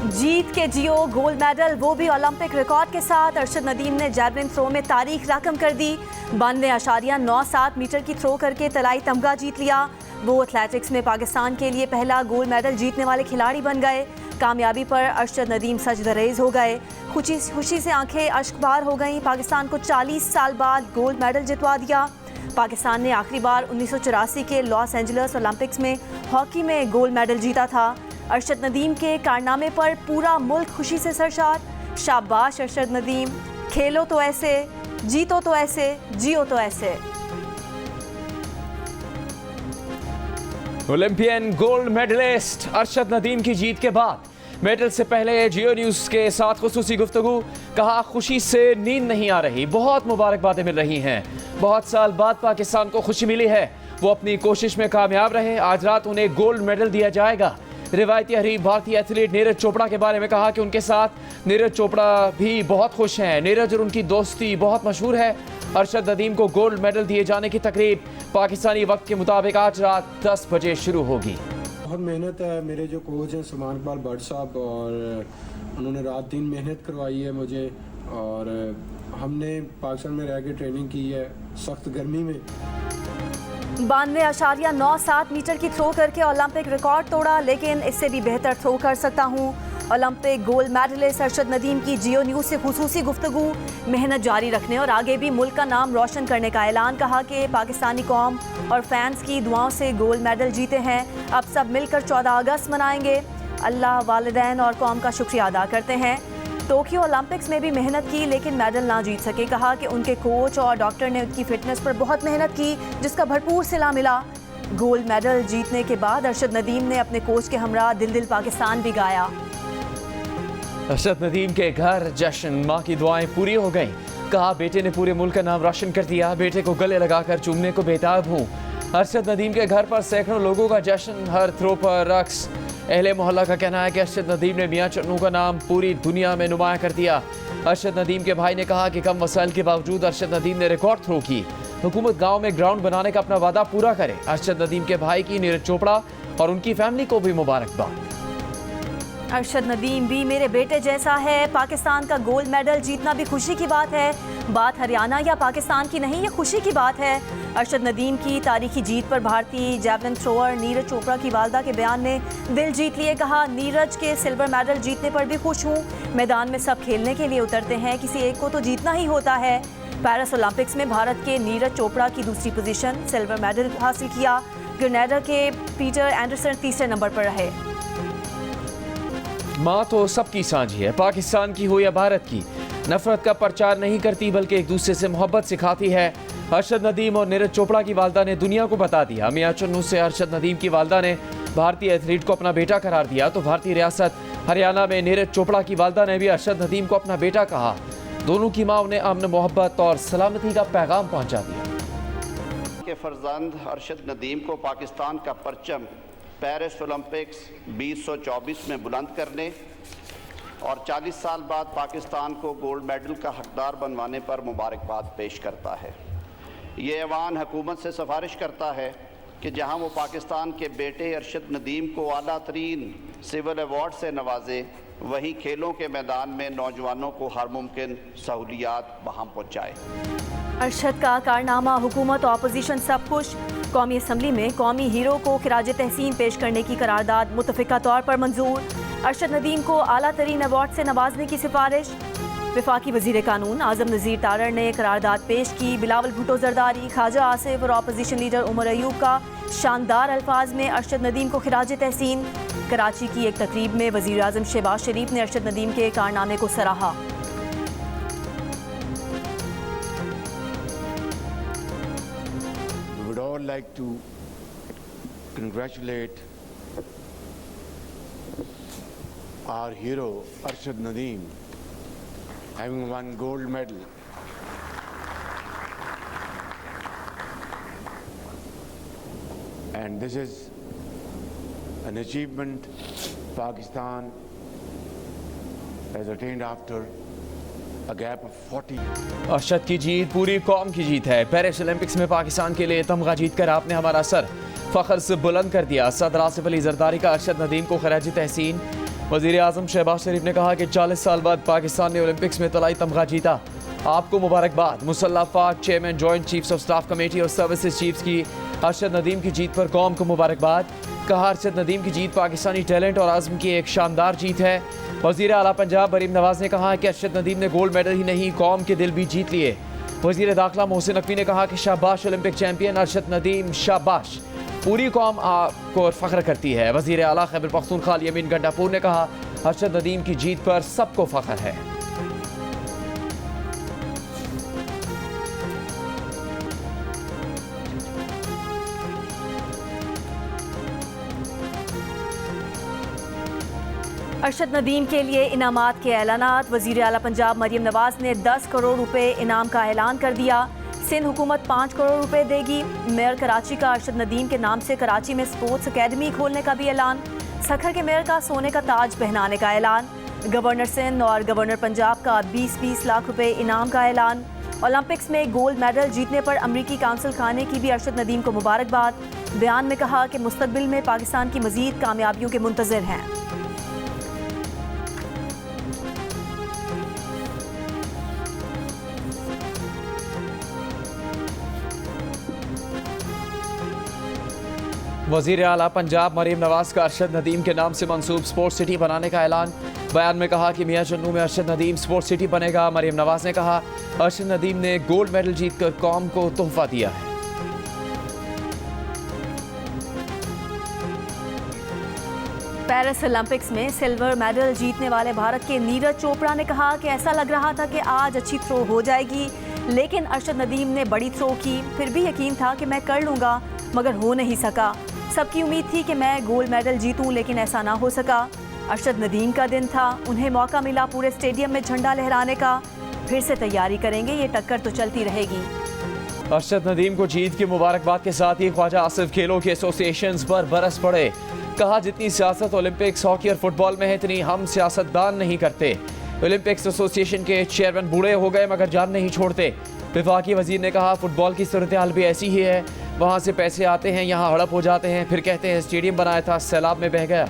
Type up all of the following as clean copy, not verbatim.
जीत के जियो gold medal, वो भी ओलंपिक रिकॉर्ड के साथ। अरशद नदीम ने जैवलिन थ्रो में तारीख रकम कर दी। 92.97 मीटर की थ्रो करके तलाई तमगा जीत लिया। वो एथलेटिक्स में पाकिस्तान के लिए पहला गोल्ड मेडल जीतने वाले खिलाड़ी बन गए। कामयाबी पर अरशद नदीम सजदरेज हो गए। खुशी से आंखें अश्कबार हो गईं। पाकिस्तान को 40 साल बाद गोल्ड मेडल जितवा दिया। पाकिस्तान ने आखिरी बार 1984 के लॉस एंजलिस ओलंपिक्स में हॉकी में गोल्ड मेडल जीता था। अरशद नदीम के कारनामे पर पूरा मुल्क खुशी से सरशार। शाबाश अरशद नदीम, खेलो तो ऐसे, जीतो तो ऐसे, जियो तो ऐसे। Olympian gold medalist Arshad Nadeem की जीत के बाद मेडल से पहले जियो न्यूज़ के साथ खुसूसी गुफ्तगू। कहा, खुशी से नींद नहीं आ रही, बहुत मुबारकबादें मिल रही हैं। बहुत साल बाद पाकिस्तान को खुशी मिली है, वो अपनी कोशिश में कामयाब रहे। आज रात उन्हें गोल्ड मेडल दिया जाएगा। रिवायती हरीफ भारतीय एथलीट नीरज चोपड़ा के बारे में कहा कि उनके साथ नीरज चोपड़ा भी बहुत खुश हैं। नीरज और उनकी दोस्ती बहुत मशहूर है। अरशद नदीम को गोल्ड मेडल दिए जाने की तकरीब पाकिस्तानी वक्त के मुताबिक आज रात 10 बजे शुरू होगी। बहुत मेहनत है। मेरे जो कोच हैं सलमान इकबाल भट्ट साहब, और उन्होंने रात दिन मेहनत करवाई है मुझे, और हमने पाकिस्तान में रह के ट्रेनिंग की है सख्त गर्मी में। 92.97 मीटर की थ्रो करके ओलंपिक रिकॉर्ड तोड़ा, लेकिन इससे भी बेहतर थ्रो कर सकता हूँ। Olympic gold medalist Arshad Nadeem की जियो न्यूज़ से खुसूसी गुफ्तगू। मेहनत जारी रखने और आगे भी मुल्क का नाम रोशन करने का ऐलान। कहा कि पाकिस्तानी कौम और फैंस की दुआओं से गोल्ड मेडल जीते हैं। अब सब मिलकर 14 अगस्त मनाएंगे। अल्लाह, वालिदैन और कौम का शुक्रिया अदा करते हैं। टोक्यो ओलंपिक्स में भी मेहनत की लेकिन मेडल ना जीत सके। कहा कि उनके कोच और डॉक्टर ने उनकी फिटनेस पर बहुत मेहनत की, जिसका भरपूर सिला मिला। गोल्ड मेडल जीतने के बाद अरशद नदीम ने अपने कोच के हमरा दिल दिल पाकिस्तान भी गाया। अरशद नदीम के घर जश्न, माँ की दुआएं पूरी हो गईं। कहा, बेटे ने पूरे मुल्क का नाम रोशन कर दिया। बेटे को गले लगाकर चूमने को बेताब हूँ। अरशद नदीम के घर पर सैकड़ों लोगों का जश्न, हर थ्रो पर रक्स। अहले मोहल्ला का कहना है कि अरशद नदीम ने मियाँ चन्नू का नाम पूरी दुनिया में नुमाया कर दिया। अरशद नदीम के भाई ने कहा कि कम वसाइल के बावजूद अरशद नदीम ने रिकॉर्ड थ्रो की। हुकूमत गांव में ग्राउंड बनाने का अपना वादा पूरा करे। अरशद नदीम के भाई की नीरज चोपड़ा और उनकी फैमिली को भी मुबारकबाद। अरशद नदीम भी मेरे बेटे जैसा है। पाकिस्तान का गोल्ड मेडल जीतना भी खुशी की बात है। बात हरियाणा या पाकिस्तान की नहीं, ये खुशी की बात है। अरशद नदीम की तारीखी जीत पर भारतीय जैवलिन थ्रोअर नीरज चोपड़ा की वालदा के बयान ने दिल जीत लिए। कहा, नीरज के सिल्वर मेडल जीतने पर भी खुश हूँ। मैदान में सब खेलने के लिए उतरते हैं, किसी एक को तो जीतना ही होता है। पेरिस ओलंपिक्स में भारत के नीरज चोपड़ा की दूसरी पोजीशन, सिल्वर मेडल हासिल किया। ग्रेनेडा के पीटर एंडरसन तीसरे नंबर पर रहे। माँ तो सबकी साझी है, पाकिस्तान की हो या भारत की। नफरत का प्रचार नहीं करती बल्कि एक दूसरे से मोहब्बत सिखाती है। अरशद नदीम और नीरज चोपड़ा की वालदा ने दुनिया को बता दिया। मियाँ चन्नू से अरशद नदीम की वालदा ने भारतीय एथलीट को अपना बेटा करार दिया, तो भारतीय रियासत हरियाणा में नीरज चोपड़ा की वालदा ने भी अरशद नदीम को अपना बेटा कहा। दोनों की माँ ने अमन, मोहब्बत और सलामती का पैगाम पहुँचा दिया। के फर्जंद अरशद नदीम को पाकिस्तान का परचम पेरिस ओलंपिक्स 2024 में बुलंद करने और 40 साल बाद पाकिस्तान को गोल्ड मेडल का हकदार बनवाने पर मुबारकबाद पेश करता है। ये ऐवान हुकूमत से सिफारिश करता है कि जहां वो पाकिस्तान के बेटे अरशद नदीम को आला तरीन सिविल अवार्ड से नवाजे, वहीं खेलों के मैदान में नौजवानों को हर मुमकिन सहूलियात बहाम पहुँचाए। अरशद का कारनामा, हुकूमत और अपोजिशन सब खुश। कौमी असम्बली में कौमी हीरो को खिराज तहसीन पेश करने की करारदाद मुतफ़िका तौर पर मंजूर। अरशद नदीम को आला तरीन अवार्ड से नवाजने की सिफारिश। वफाकी वज़ीर कानून आज़म नज़ीर तारड़ ने करारदाद पेश की। बिलावल भुट्टो जरदारी, ख्वाजा आसिफ और अपोजिशन लीडर उमर अयूब का शानदार अल्फाज में अरशद नदीम को खिराज तहसीन। कराची की एक तकरीब में वज़ीर आज़म शहबाज शरीफ ने अरशद नदीम के कारनामे को सराहा। I'd like to congratulate our hero Arshad Nadeem having won gold medal. And this is an achievement Pakistan has attained after a gap of 40. Arshad की जीत पूरी कौम की जीत है। पेरिस ओलंपिक्स में पाकिस्तान के लिए तमगा जीत कर आपने हमारा सर फख्र से बुलंद कर दिया। सदर आसिफ अली जरदारी का अरशद नदीम को खराज तहसीन। वज़ीर आज़म शहबाज शरीफ ने कहा कि 40 साल बाद पाकिस्तान ने ओलंपिक्स में तलाई तमगा जीता। आपको मुबारकबाद। मुसल्ला फाक chairman joint chiefs of staff committee और सर्विसेज चीफ्स की अरशद नदीम की जीत पर कौम को मुबारकबाद। कहा अरशद नदीम की जीत पाकिस्तानी टैलेंट और आज़म की एक शानदार जीत है। वज़ीर आला पंजाब मरीम नवाज ने कहा कि अरशद नदीम ने गोल्ड मेडल ही नहीं कौम के दिल भी जीत लिए। वज़ीर दाखिला मोहसिन नकवी ने कहा कि शाबाश ओलंपिक चैंपियन अरशद नदीम, शाबाश, पूरी कौम आपको फ़ख्र करती है। वज़ीर आला खैबर पख्तूनख्वा यमीन गंडापुर ने कहा अरशद नदीम की जीत पर सबको फ़ख्र है। अरशद नदीम के लिए इनामात के ऐलानात। वज़ीर आला पंजाब मरीम नवाज ने 10 करोड़ रुपए इनाम का ऐलान कर दिया। सिंध हुकूमत 5 करोड़ रुपए देगी। मेयर कराची का अरशद नदीम के नाम से कराची में स्पोर्ट्स अकेडमी खोलने का भी ऐलान। सखर के मेयर का सोने का ताज पहनाने का ऐलान। गवर्नर सिंध और गवर्नर पंजाब का 20-20 लाख रुपए इनाम का ऐलान। ओलंपिक्स में गोल्ड मेडल जीतने पर अमरीकी काउंसिल खाने की भी अरशद नदीम को मुबारकबाद। बयान में कहा कि मुस्तकबिल में पाकिस्तान की मजीद कामयाबियों के मुंतज़िर हैं। वज़ीर आला पंजाब मरीम नवाज का अरशद नदीम के नाम से मंसूब स्पोर्ट्स सिटी बनाने का ऐलान। बयान में कहा कि मियां चन्नू में अरशद नदीम स्पोर्ट्स सिटी बनेगा। मरीम नवाज ने कहा अरशद नदीम ने गोल्ड मेडल जीतकर कौम को तोहफा दिया है। पेरिस ओलंपिक्स में सिल्वर मेडल जीतने वाले भारत के नीरज चोपड़ा ने कहा कि ऐसा लग रहा था कि आज अच्छी थ्रो हो जाएगी, लेकिन अरशद नदीम ने बड़ी थ्रो की। फिर भी यकीन था कि मैं कर लूँगा, मगर हो नहीं सका। सबकी उम्मीद थी कि मैं गोल्ड मेडल जीतूं, लेकिन ऐसा ना हो सका। अरशद नदीम का दिन था, उन्हें मौका मिला पूरे स्टेडियम में झंडा लहराने का। फिर से तैयारी करेंगे, ये टक्कर तो चलती रहेगी। अरशद नदीम को जीत की मुबारकबाद के साथ ही ख्वाजा आसिफ खेलों के एसोसिएशंस पर बरस पड़े। कहा जितनी सियासत ओलंपिक्स, हॉकी और फुटबॉल में है, इतनी हम सियासतदान नहीं करते। ओलंपिक्स एसोसिएशन के चेयरमैन बूढ़े हो गए मगर जान नहीं छोड़ते। वफाकी वजीर ने कहा फुटबॉल की सूरत हाल भी ऐसी ही है, वहाँ से पैसे आते हैं, यहाँ हड़प हो जाते हैं, फिर कहते हैं स्टेडियम बनाया था, सैलाब में बह गया।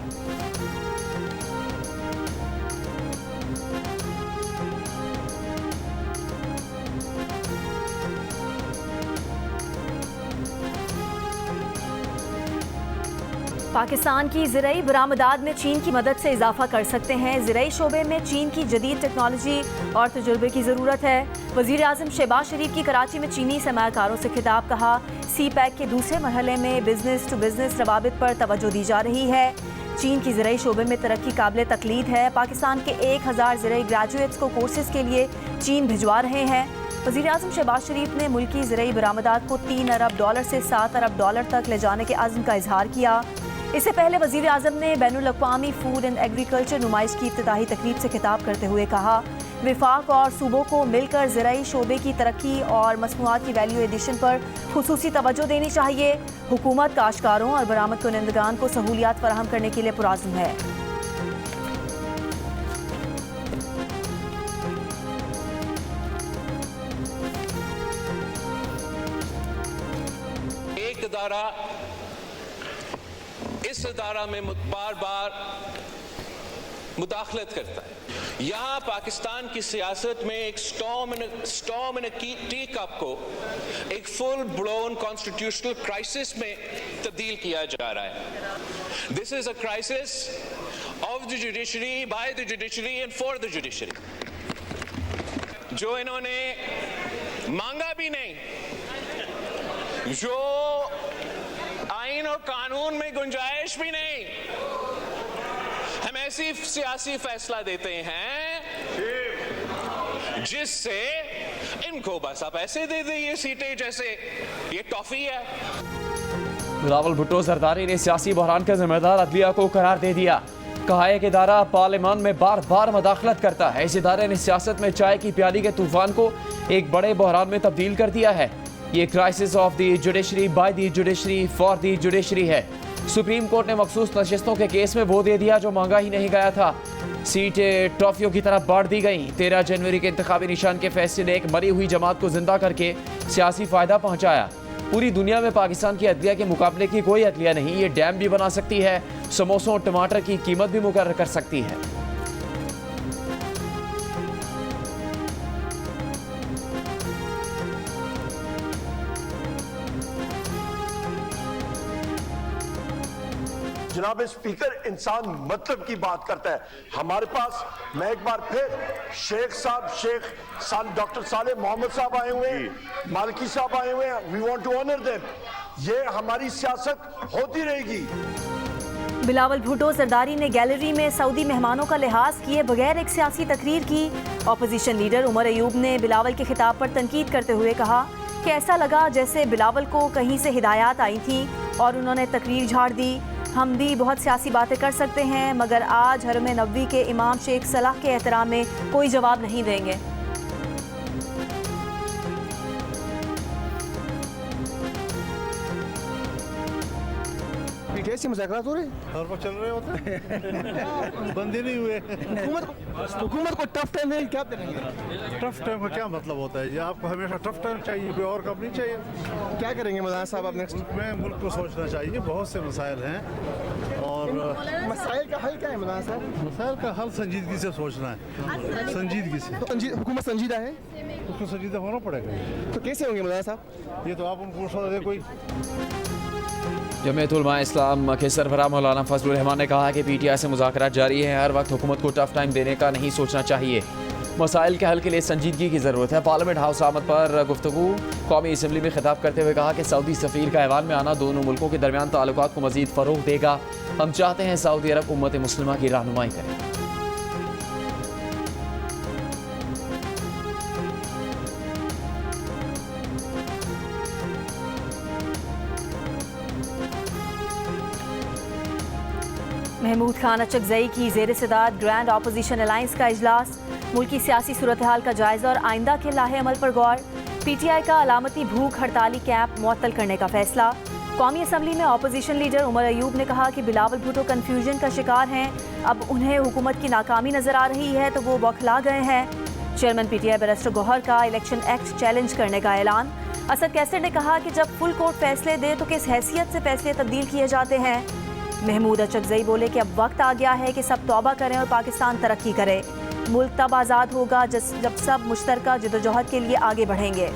पाकिस्तान की ज़राई बरामदात में चीन की मदद से इजाफा कर सकते हैं। ज़राई शोबे में चीन की जदीद टेक्नोलॉजी और तजुर्बे की ज़रूरत है। वज़ीर आज़म शहबाज शरीफ की कराची में चीनी सरमायाकारों से खिताब। कहा सी पैक के दूसरे मरहले में बिजनेस टू बिजनेस रवाबित पर तवज्जो दी जा रही है। चीन की ज़राई शोबे में तरक्की काबिल तकलीद है। पाकिस्तान के 1000 ज़राई ग्रेजुएट्स को कोर्सेज़ के लिए चीन भिजवा रहे हैं। वज़ीर आज़म शहबाज शरीफ ने मुल्की ज़राई बरामदात को $3 अरब से $7 अरब तक ले जाने के अज़्म का इजहार किया। इससे पहले वज़ीर आज़म ने बैनुल अक़वामी फूड एंड एग्रीकल्चर नुमाइश की इफ्तिताही तकरीब से खिताब करते हुए कहा विफाक और सूबों को मिलकर ज़राई शोबे की तरक्की और मसनूआत की वैल्यू एडिशन पर खुसूसी तवज्जो देनी चाहिए। हुकूमत काश्तकारों और बरामद कुनंदगान को सहूलियात फराहम करने के लिए पुरआज़्म है। एक इदारा इस इदारा में बार बार मुदाखलत करता है। यहाँ पाकिस्तान की सियासत में एक स्टॉर्म इन टी कप को एक फुल ब्लोन कॉन्स्टिट्यूशनल क्राइसिस में तब्दील किया जा रहा है। This is a crisis of the judiciary, by the judiciary and for the judiciary. जो इन्होंने मांगा भी नहीं, जो आइन और कानून में गुंजाइश भी नहीं, हम ऐसी सियासी फैसला देते हैं जिससे इनको बस आप ऐसे दे दे ये सीटें जैसे ये टॉफी है। बिलावल भुट्टो जरदारी ने सियासी बहरान का जिम्मेदार अदलिया को करार दे दिया। कहा है कि इदारा पार्लियामान में बार बार मुदाखलत करता है। इस इदारे ने सियासत में चाय की प्याली के तूफान को एक बड़े बहरान में तब्दील कर दिया है। ये crisis of the judiciary, by the judiciary, for the judiciary है। सुप्रीम कोर्ट ने मखसूस नशिस्तों के केस में वो दे दिया जो मांगा ही नहीं गया था। सीटें ट्रॉफियों की तरफ बांट दी गई। 13 जनवरी के इंतखाबी निशान के फैसले ने एक मरी हुई जमात को जिंदा करके सियासी फायदा पहुंचाया। पूरी दुनिया में पाकिस्तान की अदलिया के मुकाबले की कोई अदलिया नहीं। ये डैम भी बना सकती है, समोसों और टमाटर की कीमत भी मुकर्रर कर सकती है। जनाब स्पीकर, इंसान मतलब की बात करता है। हमारे पास मैं एक बार फिर शेख साहब, डॉक्टर साले मोहम्मद साहब आए हुए हैं, मालिकी साहब आए हुए हैं। We want to honour them. ये हमारी सियासत होती रहेगी। बिलावल भुट्टो जरदारी ने गैलरी में सऊदी मेहमानों का लिहाज किए बगैर एक सियासी तकरीर की। अपोजिशन लीडर उमर अयूब ने बिलावल के खिताब पर तनकीद करते हुए कहा कि ऐसा लगा जैसे बिलावल को कहीं से हिदायत आई थी और उन्होंने तकरीर झाड़ दी। हम भी बहुत सियासी बातें कर सकते हैं, मगर आज हरम नबवी के इमाम शेख सलाह के एहतराम में कोई जवाब नहीं देंगे। पीटीआई से मुज़ाकरात हो रहे हर वक्त चल रहे होते हैं। बंदी नहीं हुए। हुकूमत को टफ टाइम है, क्या करेंगे? टफ टाइम का क्या मतलब होता है? ये आपको हमेशा टफ टाइम चाहिए, कोई और कब नहीं चाहिए। क्या करेंगे मौलाना साहब आप नेक्स्ट? में मुल्क को सोचना चाहिए, बहुत से मसाइल हैं और मसाइल का हल क्या है मौलाना साहब? मसाइल का हल संजीदगी से सोचना है, संजीदगी से। हुकूमत संजीदा है, उसको संजीदा होना पड़ेगा। तो कैसे होंगे मौलाना साहब? ये तो आप उनको पूछ रहे कोई। जमीयत उलमा इस्लाम के सरबराह मौलाना फजलुर रहमान ने कहा कि पीटीआई से मुज़ाकरात जारी हैं। हर वक्त हुकूमत को टफ टाइम देने का नहीं सोचना चाहिए, मसाइल के हल के लिए संजीदगी की ज़रूरत है। पार्लियामेंट हाउस आमद पर गुफ्तगू। कौमी असम्बली में खिताब करते हुए कहा कि सऊदी सफ़ीर का ऐवान में आना दोनों मुल्कों के दरमियान ताल्लुकात को मज़ीद फ़रोग़ देगा। हम चाहते हैं सऊदी अरब उम्मत मुस्लिमा की रहनुमाई करे। महमूद खान अचकजई की ज़ेर सदारत ग्रैंड अपोजिशन अलायंस का इजलास। मुल्की सियासी सूरत हाल का जायज़ा और आइंदा के लाहे अमल पर गौर। पीटीआई का अलामती भूख हड़ताली कैंप मुअत्तल करने का फैसला। कौमी असम्बली में अपोजिशन लीडर उमर अयूब ने कहा कि बिलावल भुट्टो कन्फ्यूजन का शिकार हैं। अब उन्हें हुकूमत की नाकामी नजर आ रही है तो वो बौखला गए हैं। चेयरमैन पीटीआई बैरिस्टर गौहर का इलेक्शन एक्ट चैलेंज करने का ऐलान। असद कैसर ने कहा कि जब फुल कोर्ट फैसले दे तो किस हैसियत से फैसले तब्दील किए जाते हैं। महमूद अचकजई बोले कि अब वक्त आ गया है कि सब तौबा करें और पाकिस्तान तरक्की करे। मुल्क तब आज़ाद होगा जब सब मुश्तरका जदोजहद के लिए आगे बढ़ेंगे।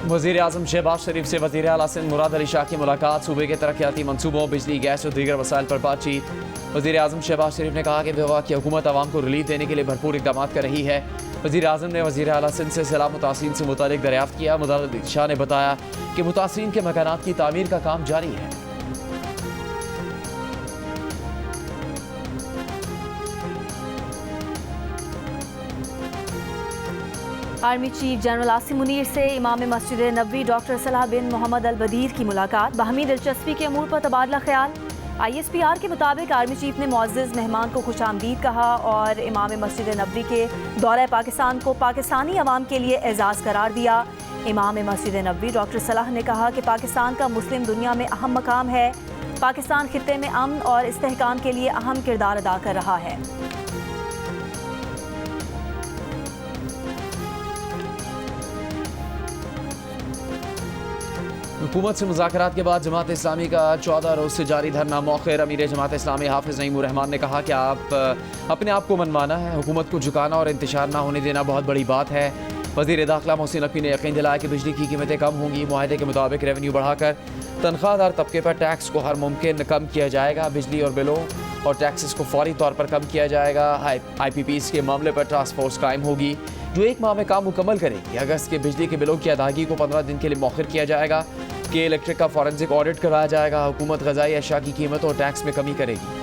वज़ीर आज़म शहबाज शरीफ से वज़ीर आला सिंध मुराद अली शाह की मुलाकात। सूबे के तरक्याती मनसूबों, बिजली, गैस और दीगर वसाइल पर बातचीत। वज़ीर आज़म शहबाज शरीफ ने कहा कि वफाक की हुकूमत आवाम को रिलीफ देने के लिए भरपूर इक़दाम कर रही है। वज़ीर आज़म ने वज़ीर आला सिंध से सैलाब मुतासिरीन से मुतालिक दरियाफ्त किया। मुदाद अली शाह ने बताया कि मुतासिरीन के मकानात की तामीर का काम जारी है। Army chief general Asim Munir से इमाम मस्जिद नबवी डॉक्टर सलाह बिन मोहम्मद अल बदीर की मुलाकात। बाहमी दिलचस्पी के अमूर पर तबादला ख्याल। ISPR के मुताबिक आर्मी चीफ ने मुअज़्ज़िज़ मेहमान को खुशामदीद कहा और इमाम मस्जिद नबवी के दौरे पाकिस्तान को पाकिस्तानी अवाम के लिए एजाज़ करार दिया। इमाम मस्जिद नबवी डॉक्टर सलाह ने कहा कि पाकिस्तान का मुस्लिम दुनिया में अहम मकाम है। पाकिस्तान खित्ते में अमन और इस्तेहकाम के लिए अहम किरदार अदा कर रहा है। हुकूमत से मुज़ाकरात के बाद जमात इस्लामी का 14 रोज़ से जारी धरना मौखिर। अमीर जमात इस्लामी हाफिज़ नईमुर रहमान ने कहा कि आप अपने आप को मनमाना है, हुकूमत को झुकाना और इंतशार ना होने देना बहुत बड़ी बात है। वज़ीर दाखिला मोहसिन नकवी ने यकीन दिलाया कि बिजली की कीमतें कम होंगी। मुआहदे के मुताबिक रेवेन्यू बढ़ाकर तनख्वाहदार तबके पर टैक्स को हर मुमकिन कम किया जाएगा। बिजली और बिलों और टैक्सेस को फौरी तौर पर कम किया जाएगा। IPPs के मामले पर टास्क फोर्स कायम होगी जो 1 माह में काम मुकम्मल करेगी। अगस्त के बिजली के बिलों की अदायगी को 15 दिन के लिए मौखिर किया जाएगा कि इलेक्ट्रिक का फॉरेंसिक ऑडिट करवाया जाएगा। हुकूमत ग़ज़ाई अशिया की कीमत और टैक्स में कमी करेगी।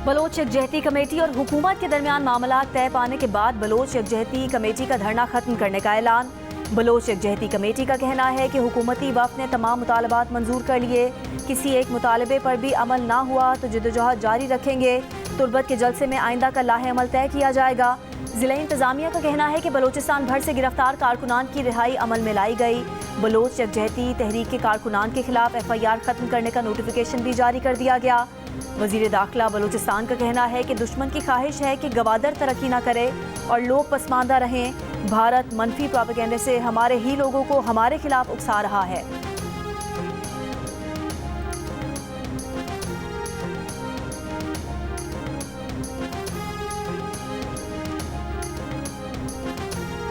बलोच यकजहती कमेटी और हुकूमत के दरमियान मामला तय पाने के बाद बलोच यकजहती कमेटी का धरना खत्म करने का ऐलान। बलोच यकजहती कमेटी का कहना है कि हुकूमती वफ़द ने तमाम मुतालबात मंजूर कर लिए। किसी एक मुतालबे पर भी अमल ना हुआ तो जदोजहद जारी रखेंगे। तुर्बत के जलसे में आइंदा का लाहे अमल तय किया जाएगा। जिला इंतजामिया का कहना है कि बलोचिस्तान भर से गिरफ्तार कारकुनान की रिहाई अमल में लाई गई। बलोच यकजहती तहरीक के कारकुनान के खिलाफ FIR खत्म करने का नोटिफिकेशन भी जारी कर दिया गया। वजीर दाखिला बलोचिस्तान का कहना है कि दुश्मन की ख्वाहिश है कि गवादर तरक्की न करे और लोग पसमानदा रहें। भारत मनफी प्रोपेगेंडे से हमारे ही लोगों को हमारे खिलाफ उकसा रहा है।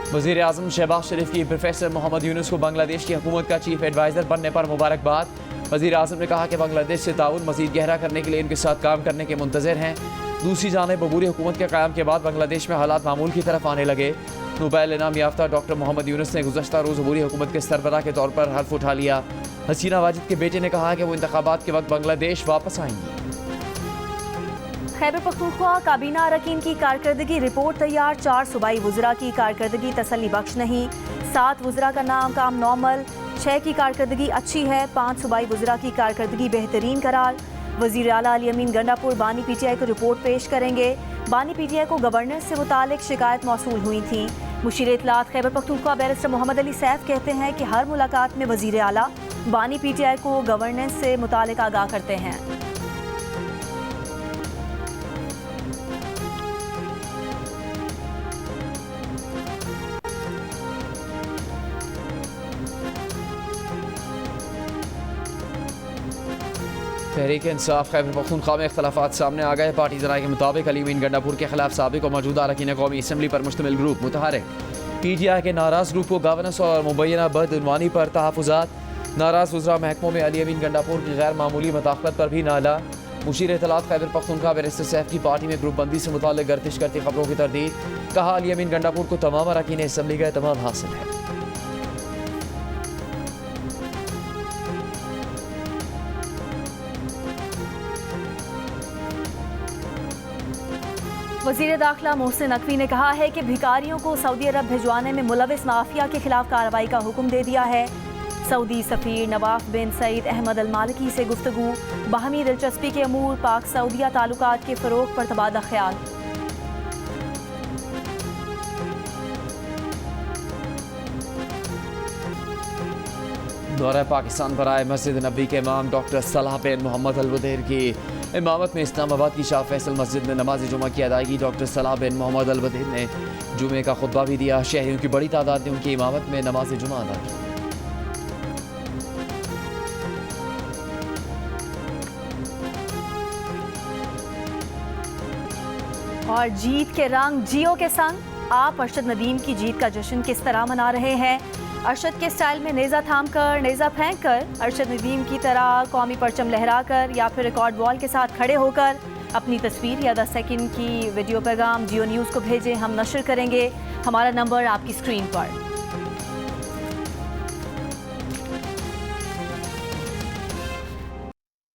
वज़ीर आज़म शहबाज शरीफ की प्रोफेसर मोहम्मद यूनुस को बांग्लादेश की हुकूमत का चीफ एडवाइज़र बनने पर मुबारकबाद। वज़ीर आज़म ने कहा कि बांग्लादेश से ताउन मज़ीद गहरा करने के लिए उनके साथ काम करने के मुंतज़िर हैं। दूसरी जानिब अबूरी हुकूमत के क़याम के बाद बांग्लादेश में हालात मामूल की तरफ आने लगे। नोबेल इनाम याफ्ता डॉक्टर मोहम्मद यूनुस ने गुज़श्ता रोज़ अबूरी हुकूमत के सरबराह के तौर पर हल्फ उठा लिया। हसीना वाजिद के बेटे ने कहा कि वो इंतखाबात के वक्त बांग्लादेश वापस आएंगी। खैबर पख्तूनख्वा काबीना अरकान की कारकर्दगी रिपोर्ट तैयार। 4 सूबाई वज़रा की कारकर्दगी तसल्ली बख्श नहीं। 7 वज़रा का नाम काम नॉर्मल। 6 की कारकर्दगी अच्छी है। 5 सूबाई वज़रा की कारकर्दगी बेहतरीन करार। वज़ीर आला अली अमीन गंडापुर बानी PTI को रिपोर्ट पेश करेंगे। बानी PTI को गवर्नेंस से मुतालिक शिकायत मौसूल हुई थी। मुशीर इत्तलात खैबर पख्तूनख्वा बैरिस्टर मोहम्मद अली सैफ कहते हैं कि हर मुलाकात में वज़ीर आला बानी PTI को गवर्नेंस से मुतालिक आगाह करते हैं। तहरीक इंसाफ खैबर पख्तूनख्वा में इख्तलाफात सामने आ गए। पार्टी ज़राए के मुताबिक अली अमीन गंडापुर के खिलाफ साबिक और मौजूदा अरकान कौमी असम्बली पर मुश्तमिल ग्रुप मुतहरिक। PTI के नाराज़ ग्रुप को गवर्नेंस और मुबैना बदउनवानी पर तहफ़्फ़ुज़ात। नाराज़ वज़रा महकमों में अली अमीन गंडापुर की गैर मामूली मदाखलत पर भी नाला। मुशीर इत्तलात खैबर पख्तूनख्वा बैरिस्टर सैफ की पार्टी में ग्रुप बंदी से मुताल्लिक़ गर्दिश करती खबरों की तरदीद। कहा अली अमीन गंडापुर को तमाम अरकान असम्बली का एतमाद हासिल है। वज़ीर दाखिला मोहसिन नकवी ने कहा है कि भिखारियों को सऊदी अरब भिजवाने में मुलविस माफिया के खिलाफ कार्रवाई का हुक्म दे दिया है। सऊदी सफ़ीर नवाफ बिन सईद अहमद अल मालिकी से गुफ्तगू। बाहमी दिलचस्पी के अमूर पाक सऊदिया ताल्लुकात के फ़रोग़ पर तबादला ख्याल। दौरा पाकिस्तान पर आए मस्जिद नबी के इमाम डॉक्टर सलाह बिन मोहम्मद अल बदेर की इमामत में इस्लामाबाद की शाह फैसल मस्जिद में नमाज जुमा की अदायगी डॉक्टर सलाह बिन मोहम्मद अल बदेर ने जुमे का खुतबा भी दिया। शहरियों की बड़ी तादाद ने उनकी इमामत में नमाज जुमा अदा की। और जीत के रंग जियो के संग आप अरशद नदीम की जीत का जश्न किस तरह मना रहे हैं? अरशद के स्टाइल में नेज़ा थाम कर नेज़ा फेंक कर अरशद नदीम की तरह कौमी परचम लहरा कर या फिर रिकॉर्ड वॉल के साथ खड़े होकर अपनी तस्वीर या 10 सेकंड की वीडियो पैगाम जियो न्यूज़ को भेजें। हम नशर करेंगे। हमारा नंबर आपकी स्क्रीन पर।